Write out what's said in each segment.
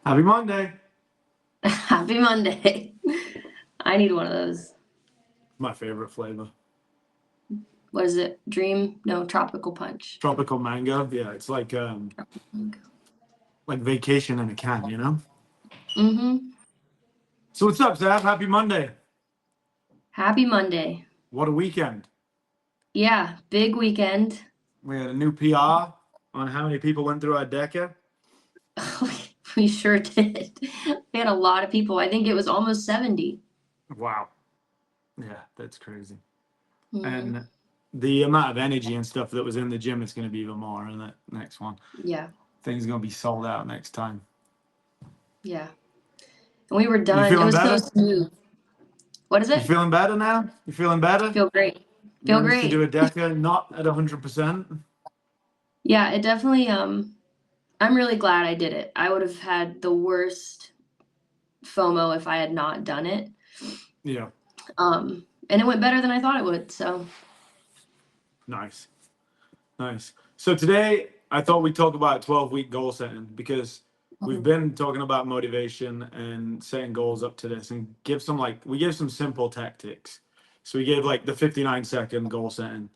Happy Monday. Happy Monday. I need one of those. My favorite flavor. What is it? Dream? No, tropical punch. Tropical mango. Yeah, it's like vacation in a can, you know? Mm-hmm. So what's up, Zab? Happy Monday. Happy Monday. What a weekend. Yeah, big weekend. We had a new PR on how many people went through our DECA. We sure did. We had a lot of people. I think it was almost 70. Wow. Yeah, that's crazy. Mm-hmm. And the amount of energy and stuff that was in the gym is going to be even more in that next one. Yeah, Things going to be sold out next time. yeah. And we were You done. It feeling was so better? smooth. What is You it? feeling better now? You feeling better? Feel great. Feel Managed to do great. a DECA, not at 100%. Yeah, it definitely, I'm really glad I did it. I would have had the worst FOMO if I had not done it. Yeah. And it went better than I thought it would. So Nice. Nice. So today I thought we'd talk about 12-week goal setting because we've mhm. been talking about motivation and setting goals up to this and we give some simple tactics. So we gave like the 59-second goal setting.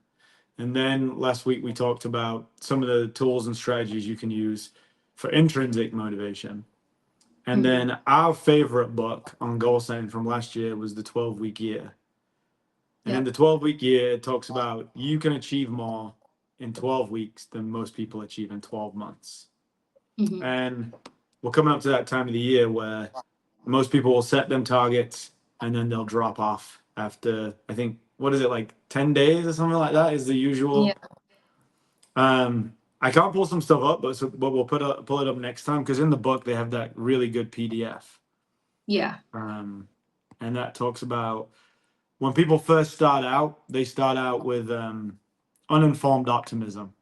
And then last week we talked about some of the tools and strategies you can use for intrinsic motivation. And Mhm. then our favorite book on goal setting from last year was the 12-week year. And in Yep. the 12-week year, it talks about you can achieve more in 12 weeks than most people achieve in 12 months. Mhm. And we're coming up to that time of the year where most people will set them targets and then they'll drop off after, I think, what is it, like 10 days or something like that is the Yeah. usual. I can't pull some stuff up, but we'll pull it up next time because in the book they have that really good PDF. Yeah. And that talks about when people first start out, they start out with uninformed optimism.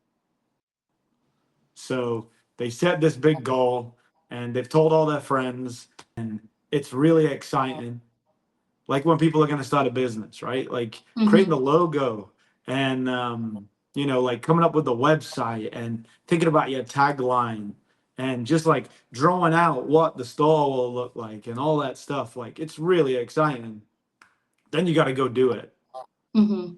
So they set this big goal and they've told all their friends, and it's really exciting. Like when people are going to start a business, right? Like creating Mhm. the logo and, like coming up with the website and thinking about your tagline and just like drawing out what the store will look like and all that stuff. Like it's really exciting. Then you got to go do it. Mhm.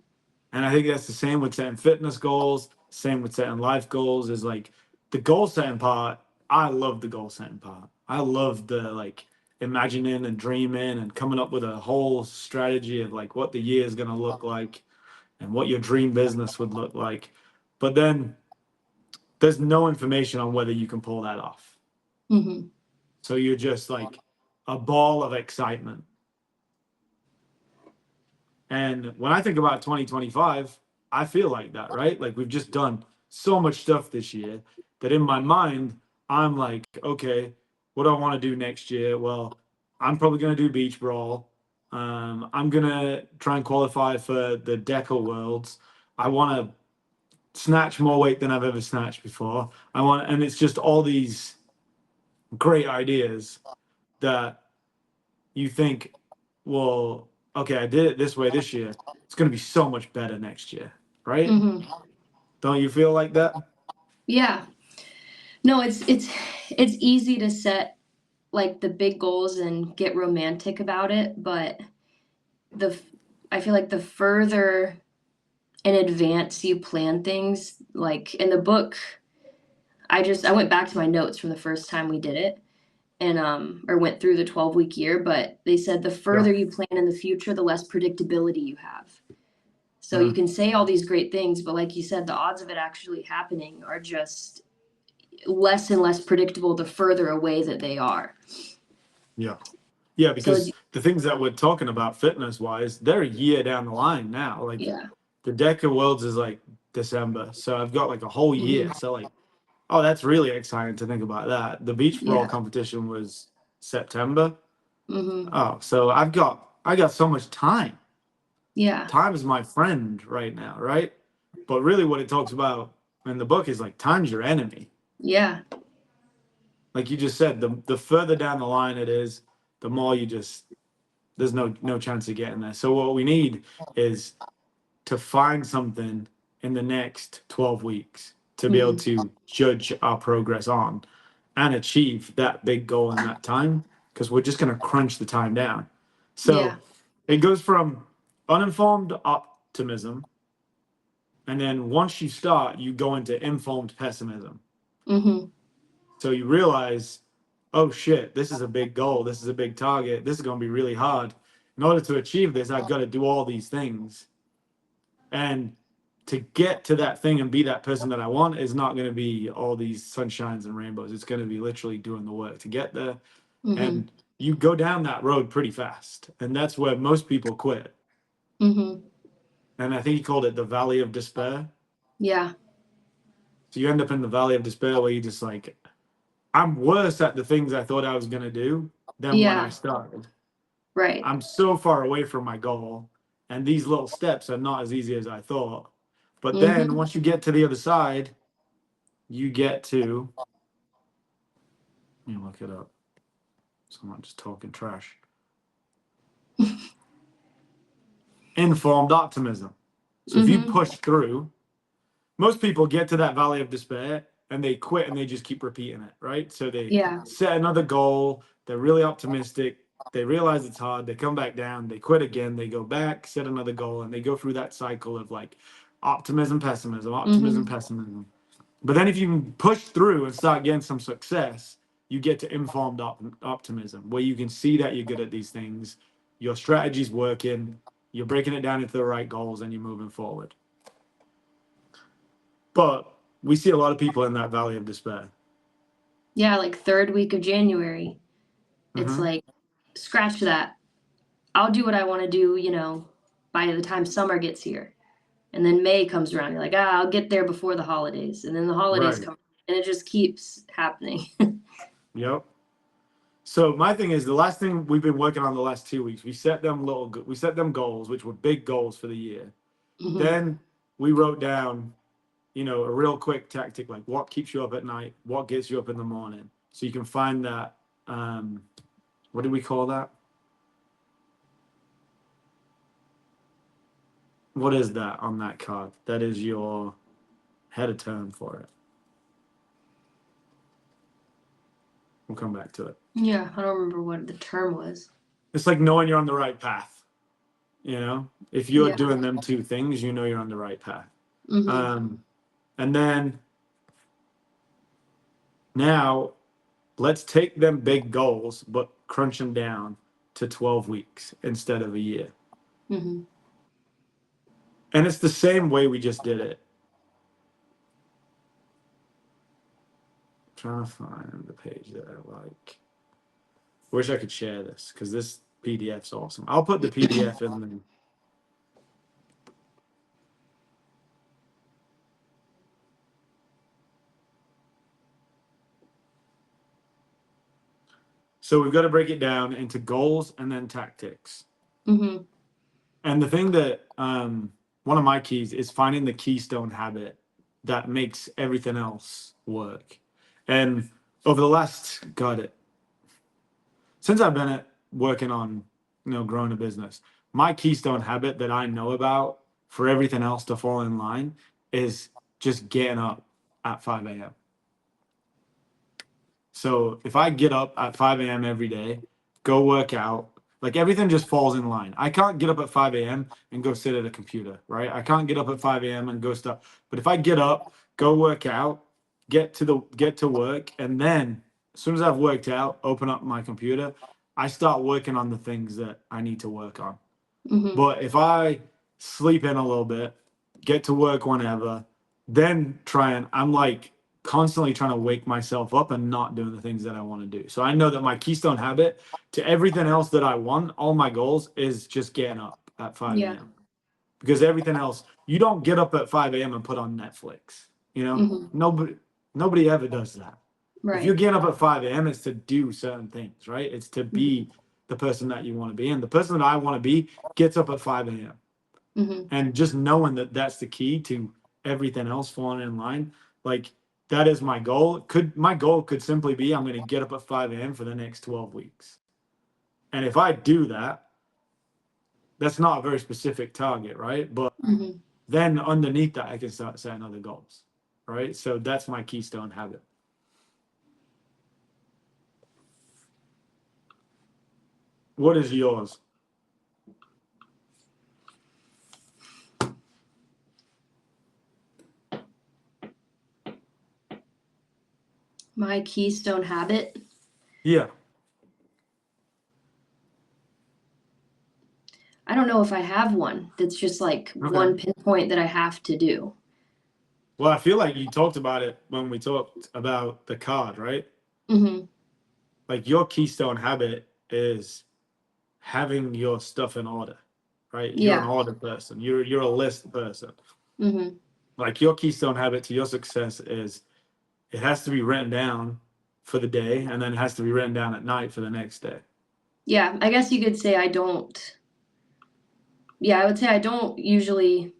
And I think that's the same with setting fitness goals, same with setting life goals is like the goal setting part. I love the goal setting part. I love the like imagining and dreaming and coming up with a whole strategy of like what the year is going to look like and what your dream business would look like. But then there's no information on whether you can pull that off. Mhm. So you're just like a ball of excitement. And when I think about 2025, I feel like that, right? Like we've just done so much stuff this year that in my mind, I'm like, okay, what do I want to do next year? Well, I'm probably going to do beach brawl. I'm going to try and qualify for the Deca Worlds. I want to snatch more weight than I've ever snatched before. And it's just all these great ideas that you think, well, okay, I did it this way this year. It's going to be so much better next year, right? Mhm. Don't you feel like that? Yeah. No, it's easy to set like the big goals and get romantic about it, but the I feel like the further in advance you plan things, like in the book, I went back to my notes from the first time we did it and or went through the 12-week year, but they said the Yeah. further you plan in the future, the less predictability you have. So you Mm, can say all these great things, but like you said, the odds of it actually happening are just less and less predictable the further away that they are. yeah. Yeah, So it's because the things that we're talking about fitness wise, they're a year down the line now. Like yeah. the Deca Worlds is like December. So I've got like a whole year. Mhm. So like, oh, that's really exciting to think about that. The beach brawl Yeah. competition was September. Mhm. Oh, so I got so much time. Yeah. Time is my friend right now, right? But really, what it talks about in the book is like time's your enemy. Yeah. Like you just said, the further down the line it is, the more you just there's no chance of getting there. So what we need is to find something in the next 12 weeks to be able Mhm. to judge our progress on. and achieve that big goal in that time, because we're just going to crunch the time down. Yeah. So it goes from uninformed optimism, and then once you start, you go into informed pessimism. Mm-hmm. So you realize, oh shit, this is a big goal. This is a big target. This is going to be really hard. In order to achieve this, I've got to do all these things. And to get to that thing and be that person that I want is not going to be all these sunshines and rainbows. It's going to be literally doing the work to get there. Mm-hmm. And you go down that road pretty fast. And that's where most people quit. Mm-hmm. And I think he called it the valley of despair. Yeah. So you end up in the valley of despair where you just like, I'm worse at the things I thought I was going to do than when I started. Right. I'm so far away from my goal. And these little steps are not as easy as I thought. But then once you get to the other side, you get to, let me look it up. So I'm not just talking trash. Informed optimism. So if you push through, most people get to that valley of despair and they quit and they just keep repeating it, right? So they set another goal, they're really optimistic, they realize it's hard, they come back down, they quit again, they go back, set another goal, and they go through that cycle of like optimism, pessimism, pessimism. But then if you can push through and start getting some success, you get to informed optimism, where you can see that you're good at these things, your strategy's working, you're breaking it down into the right goals, and you're moving forward. But we see a lot of people in that valley of despair. Yeah, like third week of January. It's like, scratch that. I'll do what I want to do, you know, by the time summer gets here. And then May comes around. You're like, I'll get there before the holidays. And then the holidays come. And it just keeps happening. Yep. So my thing is, the last thing we've been working on the last 2 weeks, we set them goals, which were big goals for the year. Then we wrote down, you know, a real quick tactic, like what keeps you up at night, what gets you up in the morning. So you can find that, what do we call that? What is that on that card? That is your head of term for it. We'll come back to it. Yeah, I don't remember what the term was. It's like knowing you're on the right path. You know, if you're doing them two things, you know you're on the right path. And then now let's take them big goals, but crunch them down to 12 weeks instead of a year. And it's the same way we just did it. I'm trying to find the page that I like. Wish I could share this because this PDF's awesome. I'll put the PDF in the... So we've got to break it down into goals and then tactics. And the thing that, one of my keys is finding the keystone habit that makes everything else work. And over the last, since I've been working on, you know, growing a business, my keystone habit that I know about for everything else to fall in line is just getting up at 5 a.m. So if I get up at 5 a.m. every day, go work out, like everything just falls in line. I can't get up at 5 a.m. and go sit at a computer, right? I can't get up at 5 a.m. and go stuff. But if I get up, go work out, get to work, and then as soon as I've worked out, open up my computer, I start working on the things that I need to work on. But if I sleep in a little bit, get to work whenever, then I'm like constantly trying to wake myself up and not doing the things that I want to do. So I know that my keystone habit to everything else that I want, all my goals, is just getting up at 5 a.m. Because everything else, you don't get up at 5 a.m. and put on Netflix. You know, nobody ever does that. If you're getting up at 5 a.m., it's to do certain things, right? It's to be the person that you want to be. And the person that I want to be gets up at 5 a.m. And just knowing that that's the key to everything else falling in line, like that is my goal. My goal could simply be, I'm going to get up at 5 a.m. for the next 12 weeks. And if I do that, that's not a very specific target, right? But then underneath that, I can start setting other goals, right? So that's my keystone habit. What is yours? My keystone habit? Yeah. I don't know if I have one that's just like Okay. one pinpoint that I have to do. Well, I feel like you talked about it when we talked about the card, right? Mm-hmm. Like your keystone habit is having your stuff in order, right? You're an Yeah. order person. You're a list person. Mm-hmm. Like your keystone habit to your success is it has to be written down for the day, and then it has to be written down at night for the next day. Yeah, I guess you could say I don't. Yeah, I would say I don't usually,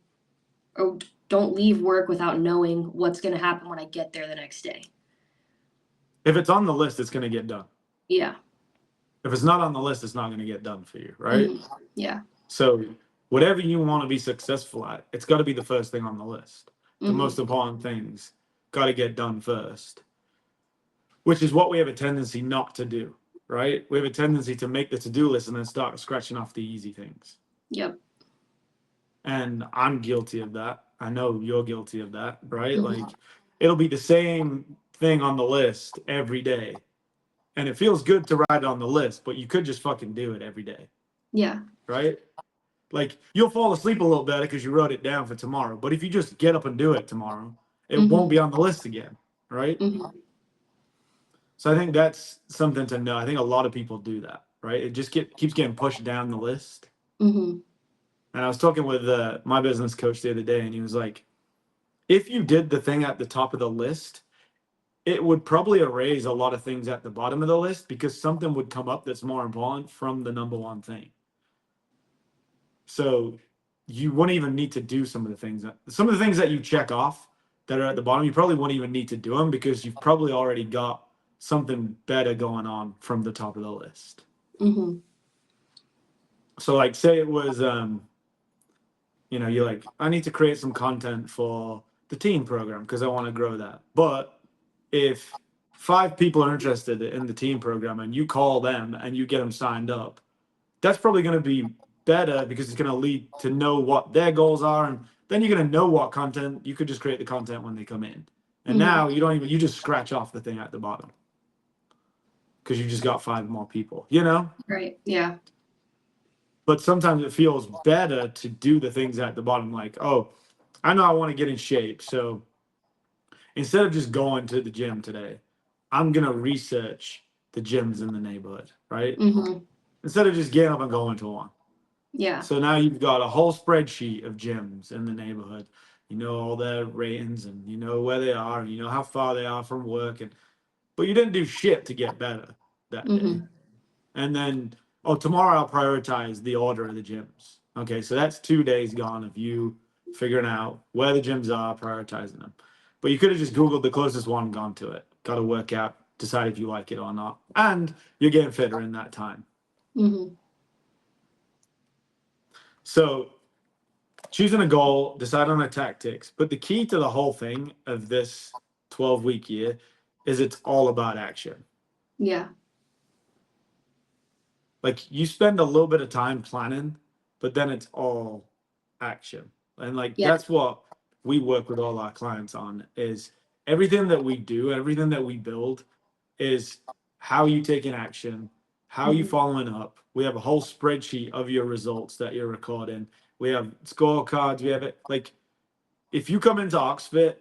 or don't leave work without knowing what's going to happen when I get there the next day. If it's on the list, it's going to get done. Yeah. If it's not on the list, it's not going to get done for you, right? Mm-hmm. Yeah. So whatever you want to be successful at, it's got to be the first thing on the list. The Mm-hmm. most important things got to get done first, which is what we have a tendency not to do, right? We have a tendency to make the to-do list and then start scratching off the easy things. Yep. And I'm guilty of that. I know you're guilty of that, right? Mm-hmm. Like it'll be the same thing on the list every day. And it feels good to write it on the list, but you could just fucking do it every day, Yeah. right? Like you'll fall asleep a little better because you wrote it down for tomorrow. But if you just get up and do it tomorrow, it Mm-hmm. won't be on the list again, right? Mm-hmm. So I think that's something to know. I think a lot of people do that, right? It just keeps getting pushed down the list. Mm-hmm. And I was talking with my business coach the other day, and he was like, if you did the thing at the top of the list, it would probably erase a lot of things at the bottom of the list because something would come up that's more important from the number one thing. So you wouldn't even need to do some of the things that you check off that are at the bottom. You probably wouldn't even need to do them because you've probably already got something better going on from the top of the list. Mm-hmm. So like say it was, you're like, I need to create some content for the teen program because I want to grow that. But if 5 people are interested in the teen program and you call them and you get them signed up, that's probably going to be better because it's going to lead to know what their goals are. And then you're going to know what content you could just create the content when they come in. And now you just scratch off the thing at the bottom because you just got 5 more people, Right. Yeah. But sometimes it feels better to do the things at the bottom. Like, oh, I know I want to get in shape. So instead of just going to the gym today, I'm going to research the gyms in the neighborhood, right? Mm-hmm. Instead of just getting up and going to one. Yeah. So now you've got a whole spreadsheet of gyms in the neighborhood. You know all their ratings and you know where they are, and you know how far they are from work. But you didn't do shit to get better that day. Mm-hmm. And then, tomorrow I'll prioritize the order of the gyms. Okay, so that's 2 days gone of you figuring out where the gyms are, prioritizing them. But you could have just Googled the closest one, gone to it, got a workout, decide if you like it or not. And you're getting fitter in that time. Mm-hmm. So choosing a goal, decide on the tactics. But the key to the whole thing of this 12-week year is it's all about action. Yeah. Like you spend a little bit of time planning, but then it's all action. And like that's what we work with all our clients on is everything that we do, everything that we build is how you taking action, how you following up. We have a whole spreadsheet of your results that you're recording. We have scorecards. We have it like if you come into OxFit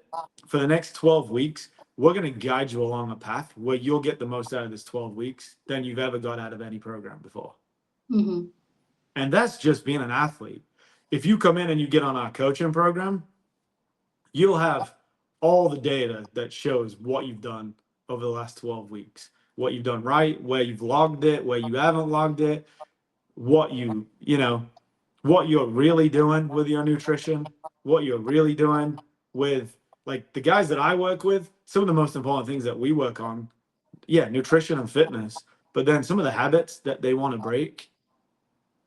for the next 12 weeks, we're going to guide you along a path where you'll get the most out of this 12 weeks than you've ever got out of any program before. Mm-hmm. And that's just being an athlete. If you come in and you get on our coaching program, you'll have all the data that shows what you've done over the last 12 weeks, what you've done right, where you've logged it, where you haven't logged it, what what you're really doing with your nutrition, what you're really doing with like the guys that I work with, some of the most important things that we work on, nutrition and fitness, but then some of the habits that they want to break,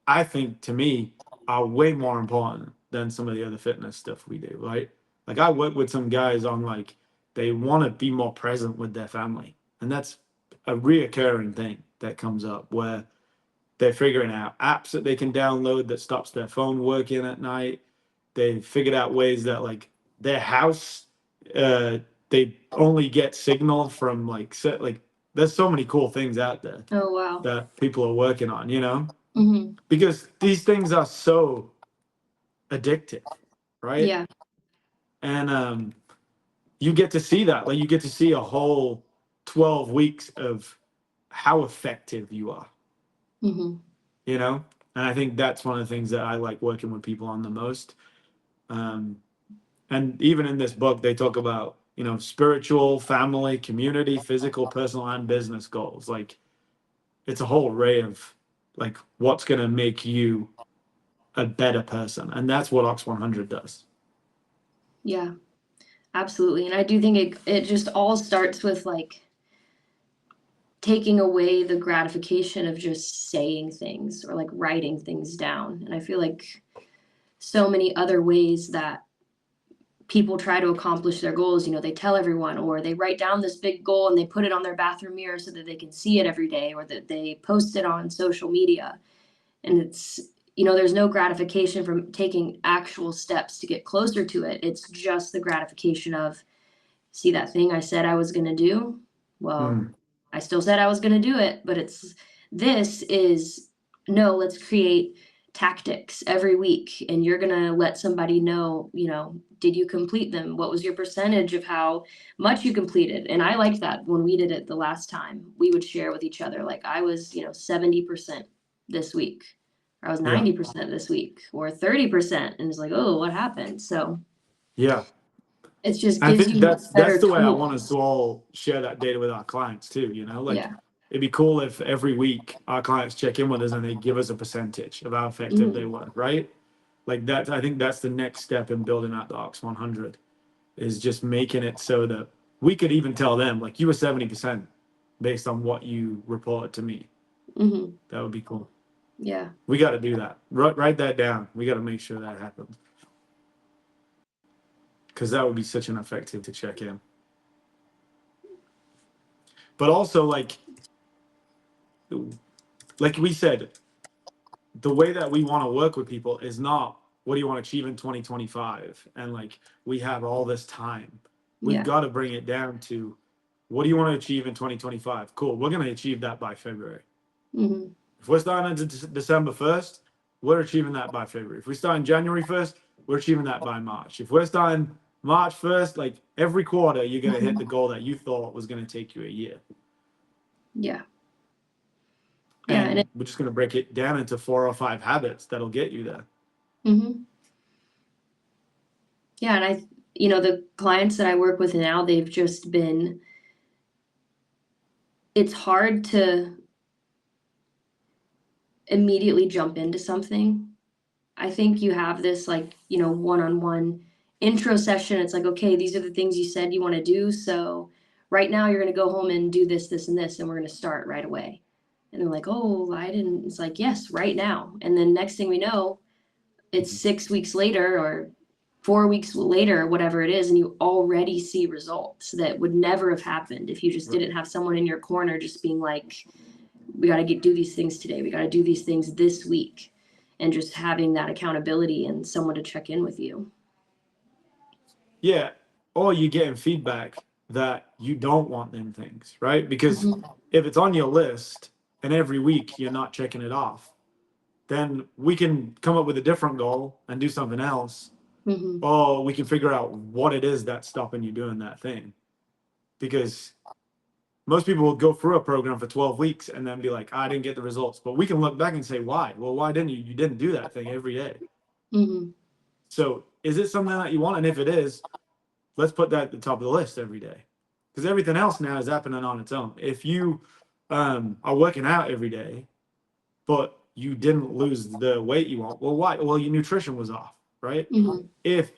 I think to me are way more important than some of the other fitness stuff we do, right? Like I work with some guys on like, they want to be more present with their family. And that's a reoccurring thing that comes up where They're figuring out apps that they can download that stops their phone working at night. They figured out ways that like their house, they only get signal from like there's so many cool things out there Oh, wow. that people are working on, you know, Mm-hmm. because these things are so addictive, right? Yeah. And you get to see that, like you get to see a whole 12 weeks of how effective you are, Mm-hmm. you know. And I think that's one of the things that I like working with people on the most. And even in this book, they talk about, you know, spiritual, family, community, physical, personal, and business goals. Like it's a whole array of like what's going to make you a better person. And that's what Ox 100 does. Yeah, absolutely. And I do think it just all starts with like taking away the gratification of just saying things or like writing things down. And I feel like so many other ways that people try to accomplish their goals, you know, they tell everyone, or they write down this big goal and they put it on their bathroom mirror so that they can see it every day, or that they post it on social media. And it's, you know, there's no gratification from taking actual steps to get closer to it. It's just the gratification of, see that thing I said I was going to do? Well, I still said I was going to do it, but this is, no, let's create tactics every week, and you're going to let somebody know, you know, did you complete them? What was your percentage of how much you completed? And I liked that when we did it the last time, we would share with each other, like I was, you know, 70% this week, or I was 90% this week, or 30%. And it's like, oh, what happened? So Yeah. it just I gives think you that's better the way I tools. want us to all share that data with our clients too, you know, like Yeah. it'd be cool if every week our clients check in with us and they give us a percentage of how effective they were, right? Like that, I think that's the next step in building out the Ox 100 is just making it so that we could even tell them like you were 70% based on what you reported to me. Mm-hmm. That would be cool. Yeah. We got to do that. Write that down. We got to make sure that happens. Because that would be such an effective to check in. But also like we said, the way that we want to work with people is not what do you want to achieve in 2025 and like we have all this time. We've got to bring it down to what do you want to achieve in 2025? Cool, we're going to achieve that by February. Mm-hmm. If we're starting on December 1st, we're achieving that by February. If we start on January 1st, we're achieving that by March. If we're starting March 1st, like every quarter you're going to hit the goal that you thought was going to take you a year. Yeah. And we're just going to break it down into 4 or 5 habits that'll get you there. Mm-hmm. Yeah. And you know, the clients that I work with now, they've just been, it's hard to immediately jump into something. I think you have this like, you know, one-on-one intro session. It's like, okay, these are the things you said you want to do. So right now you're going to go home and do this, this, and this, and we're going to start right away. And they're like, oh, I didn't. It's like, yes, right now. And then next thing we know, it's 6 weeks later or 4 weeks later, or whatever it is, and you already see results that would never have happened if you just didn't have someone in your corner just being like, we got to do these things today. We got to do these things this week. And just having that accountability and someone to check in with you. Yeah. Or you're getting feedback that you don't want them things, right? Because if it's on your list and every week you're not checking it off, then we can come up with a different goal and do something else. Or we can figure out what it is that's stopping you doing that thing. Because most people will go through a program for 12 weeks and then be like, I didn't get the results. But we can look back and say, why? Well, why didn't you? You didn't do that thing every day. So is it something that you want? And if it is, let's put that at the top of the list every day. Because everything else now is happening on its own. If you are working out every day, but you didn't lose the weight you want, well, why? Well, your nutrition was off, right? If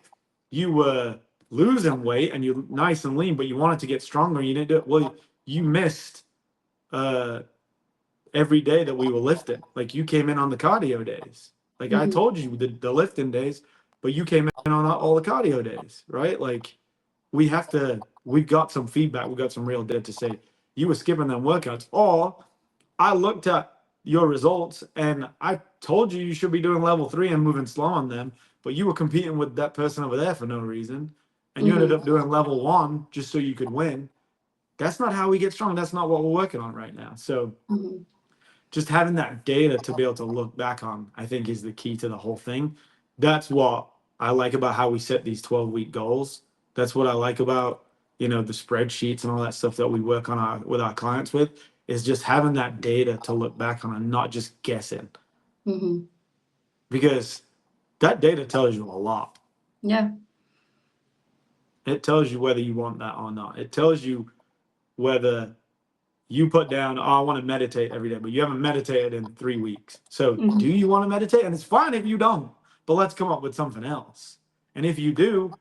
you were losing weight and you're nice and lean, but you wanted to get stronger and you didn't do it, well, you missed every day that we were lifting. Like you came in on the cardio days. Like I told you the lifting days, but you came in on all the cardio days, right? Like we've got some feedback. We got some real data to say you were skipping them workouts. Or I looked at your results, and I told you should be doing level 3 and moving slow on them, but you were competing with that person over there for no reason, and you ended up doing level 1 just so you could win. That's not how we get strong. That's not what we're working on right now. So just having that data to be able to look back on, I think, is the key to the whole thing. That's what I like about how we set these 12-week goals. That's what I like about, the spreadsheets and all that stuff that we work on with our clients with, is just having that data to look back on and not just guessing. Because that data tells you a lot. Yeah. It tells you whether you want that or not. It tells you whether you put down, oh, I want to meditate every day, but you haven't meditated in 3 weeks. So do you want to meditate? And it's fine if you don't, but let's come up with something else. And if you do,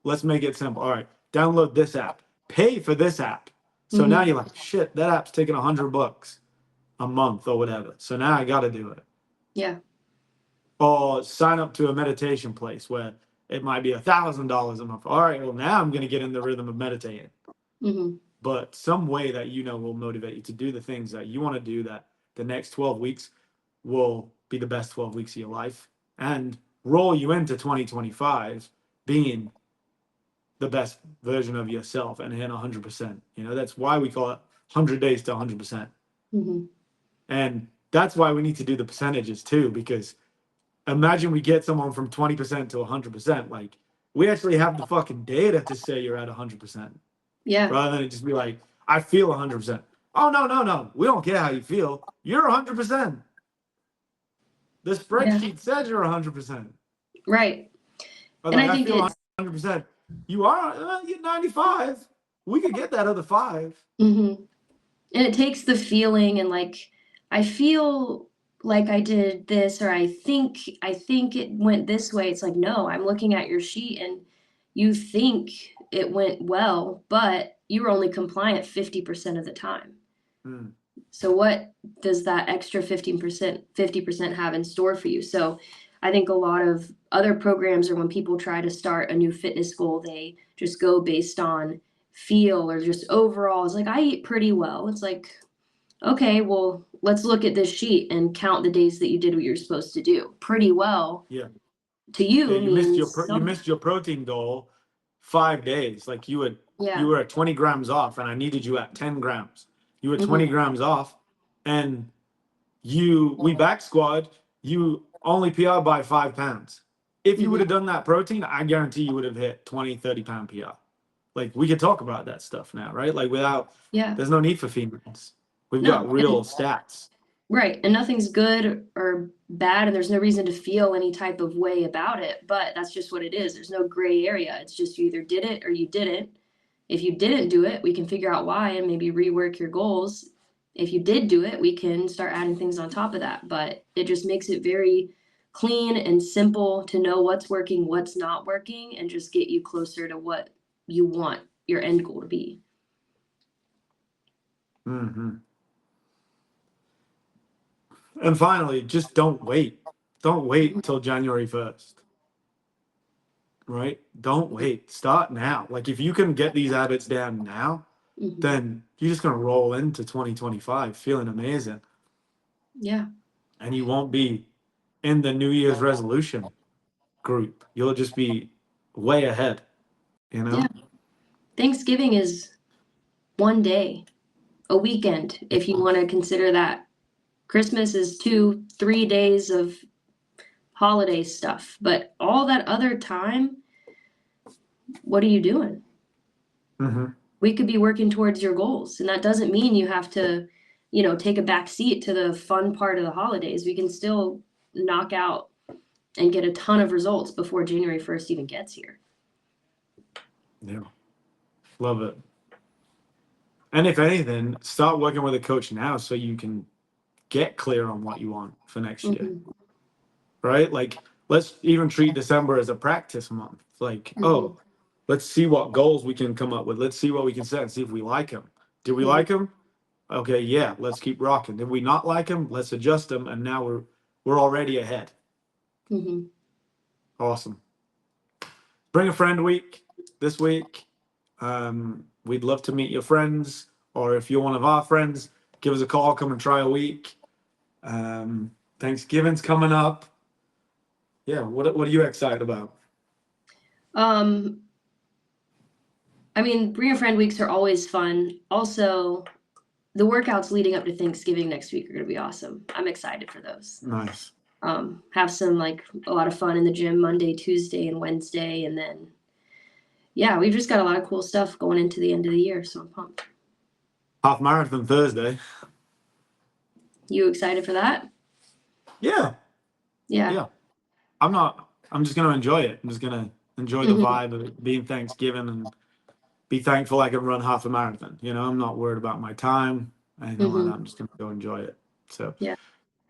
let's make it simple. All right, download this app, pay for this app. So now you're like, shit, that app's taking $100 a month or whatever. So now I got to do it. Yeah. Or sign up to a meditation place where it might be $1,000 a month. All right, well, now I'm going to get in the rhythm of meditating. But some way that will motivate you to do the things that you want to do, that the next 12 weeks will be the best 12 weeks of your life and roll you into 2025 being the best version of yourself and hit 100%. That's why we call it 100 days to 100%. And that's why we need to do the percentages too, because imagine we get someone from 20% to 100%. Like, we actually have the fucking data to say you're at 100%. Yeah. Rather than it just be like, I feel 100%. Oh, no. We don't care how you feel. You're 100%. The spreadsheet says you're 100%. Right. And like, I think I feel 100%. You are, you're 95. We could get that other 5. And it takes the feeling and like, I feel like I did this, or I think it went this way. It's like, no, I'm looking at your sheet and you think it went well, but you were only compliant 50% of the time. So what does that extra 50% have in store for you? So I think a lot of other programs, or when people try to start a new fitness goal, they just go based on feel or just overall. It's like, I eat pretty well. It's like, okay, well, let's look at this sheet and count the days that you did what you're supposed to do. Pretty well. Yeah. To you, you missed your protein goal 5 days. Like you were at 20 grams off, and I needed you at 10 grams. You were 20 grams off, and we back squad. You only PR by 5 pounds. If you would have done that protein, I guarantee you would have hit 20, 30 pound PR. Like, we could talk about that stuff now, right? Like, there's no need for females. We've got real stats. Right. And nothing's good or bad, and there's no reason to feel any type of way about it, but that's just what it is. There's no gray area. It's just you either did it or you didn't. If you didn't do it, we can figure out why and maybe rework your goals. If you did do it, we can start adding things on top of that. But it just makes it very clean and simple to know what's working, what's not working, and just get you closer to what you want your end goal to be. And finally, just don't wait. Don't wait until January 1st. Right? Don't wait. Start now. Like, if you can get these habits down now, then you're just going to roll into 2025 feeling amazing. Yeah. And you won't be in the New Year's resolution group. You'll just be way ahead, Yeah. Thanksgiving is one day, a weekend, if you want to consider that. Christmas is 2-3 days of holiday stuff, but all that other time, what are you doing? We could be working towards your goals, and that doesn't mean you have to, take a back seat to the fun part of the holidays. We can still knock out and get a ton of results before January 1st even gets here. Yeah. Love it. And if anything, start working with a coach now so you can get clear on what you want for next year. Right? Like, let's even treat December as a practice month. Like, let's see what goals we can come up with. Let's see what we can set and see if we like them. Did we like them? Okay, yeah, let's keep rocking. Did we not like them? Let's adjust them. And now we're already ahead. Awesome. Bring a friend week this week. We'd love to meet your friends, or if you're one of our friends, give us a call, come and try a week. Thanksgiving's coming up. Yeah, what are you excited about? I mean, Bring a Friend weeks are always fun. Also, the workouts leading up to Thanksgiving next week are going to be awesome. I'm excited for those. Nice. Have some a lot of fun in the gym Monday, Tuesday, and Wednesday, and then we've just got a lot of cool stuff going into the end of the year, so I'm pumped. Half marathon Thursday. You excited for that? Yeah. Yeah. I'm just gonna enjoy it. I'm just gonna enjoy the vibe of it being Thanksgiving and be thankful I can run half a marathon. I'm not worried about my time, anything like that. I'm just gonna go enjoy it. So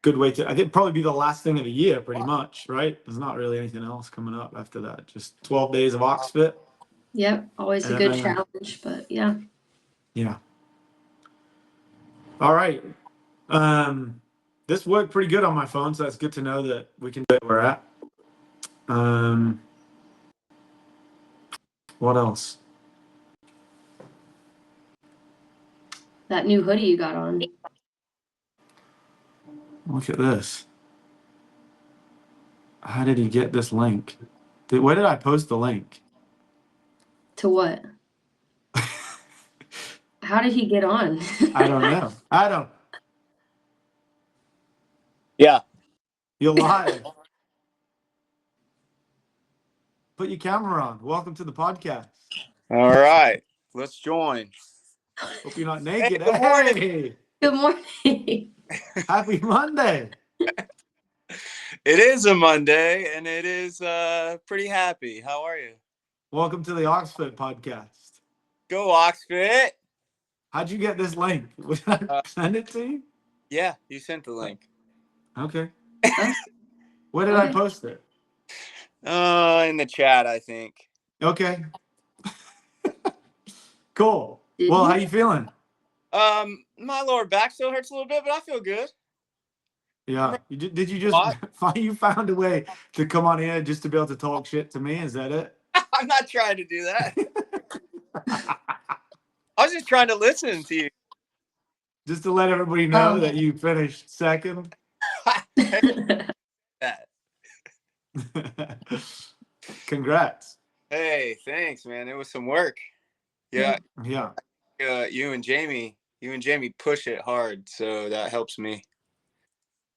good way to, I think, probably be the last thing of the year, pretty much, right? There's not really anything else coming up after that. Just 12 days of OxFit. Yep, always a good challenge, but yeah. Yeah. All right. This worked pretty good on my phone, so that's good to know that we can do where we're at. What else? That new hoodie you got on. Look at this. How did he get this link? Where did I post the link? To what? How did he get on? I don't know. Adam. Yeah. You're live. Put your camera on. Welcome to the podcast. All right. Let's join. Hope you're not naked. Hey, good morning. Hey. Good morning. Happy Monday. It is a Monday, and it is pretty happy. How are you? Welcome to the OxFit Podcast. Go OxFit. How'd you get this link? Would I send it to you? Yeah, you sent the link. Okay. Where did I post it? In the chat, I think. Okay. Cool. Well, how you feeling? My lower back still hurts a little bit, but I feel good. Yeah. Did you just found a way to come on here just to be able to talk shit to me? Is that it? I'm not trying to do that. I was just trying to listen to you. Just to let everybody know that you finished second. That. Congrats. Hey, thanks, man. It was some work. Yeah. Yeah. You and Jamie push it hard, so that helps me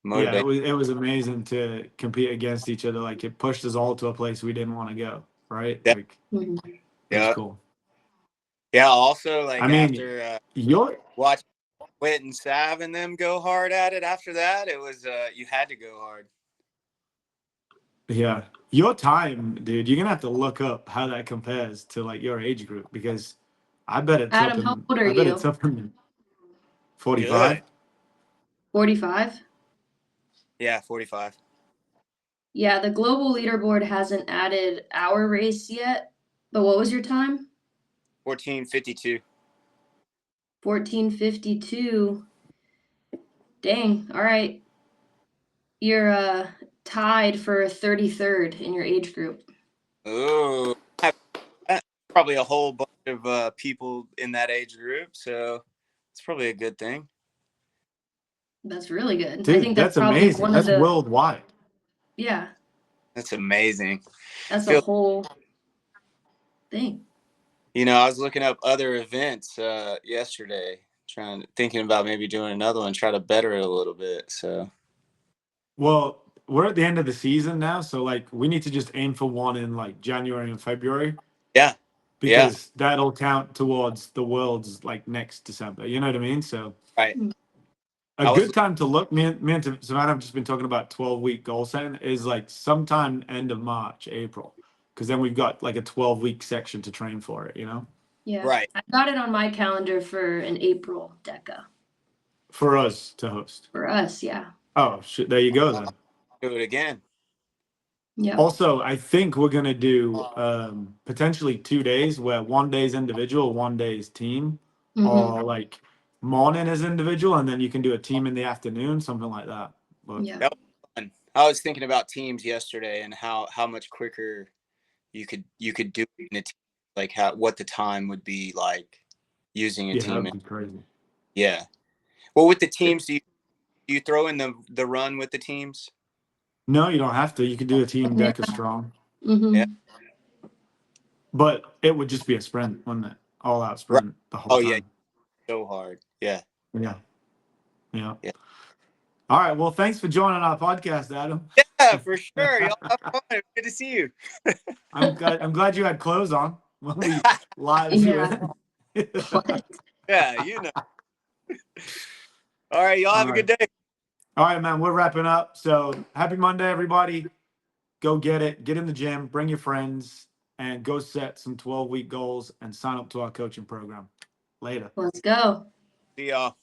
motivate. Yeah, it was amazing to compete against each other. Like, it pushed us all to a place we didn't want to go, right? Yeah. Like, it was cool. Yeah, also, like, I mean, after you're watching Whit and Sav and them go hard at it after that, it was you had to go hard. Yeah. Your time, dude, you're gonna have to look up how that compares to like your age group, because I bet it's Adam, up how in, old are I bet you? it's up in 45. 45? Yeah, 45. Yeah, the global leaderboard hasn't added our race yet. But what was your time? 14:52. 14:52. Dang. All right. You're tied for 33rd in your age group. Oh, probably a whole bunch of people in that age group, so it's probably a good thing. That's really good. Dude, I think that's probably amazing. one That's of the worldwide. Yeah. That's amazing. That's a whole thing. You know, I was looking up other events yesterday, thinking about maybe doing another one, try to better it a little bit. So, well, we're at the end of the season now, so like we need to just aim for one in like January and February. Yeah. Because that'll count towards the Worlds like next December. You know what I mean? So right. A good time to look, me and Savannah have just been talking about 12-week goal setting, is like sometime end of March, April. Because then we've got like a 12-week section to train for it, you know? Yeah. Right. I got it on my calendar for an April DECA. For us to host. For us, yeah. Oh, shit. There you go then. Do it again. Yeah. Also, I think we're going to do potentially 2 days where 1 day is individual, 1 day is team, or like morning is individual, and then you can do a team in the afternoon, something like that. But Yeah. That was fun. I was thinking about teams yesterday and how much quicker you could do in a team, like what the time would be like using a team. That'd be crazy. Yeah. Well, with the teams, do you throw in the run with the teams? No, you don't have to. You can do a team deck of strong, Mm-hmm. Yeah. but it would just be a sprint, wouldn't it? All out sprint the whole time. Yeah, so hard. Yeah. Yeah. Yeah. Yeah. All right. Well, thanks for joining our podcast, Adam. Yeah, for sure. Y'all have fun. Good to see you. I'm glad you had clothes on when we live. Yeah. What? Yeah, you know. All right, y'all have a good day. All right, man. We're wrapping up. So happy Monday, everybody. Go get it. Get in the gym. Bring your friends and go set some 12-week goals and sign up to our coaching program. Later. Let's go. See y'all.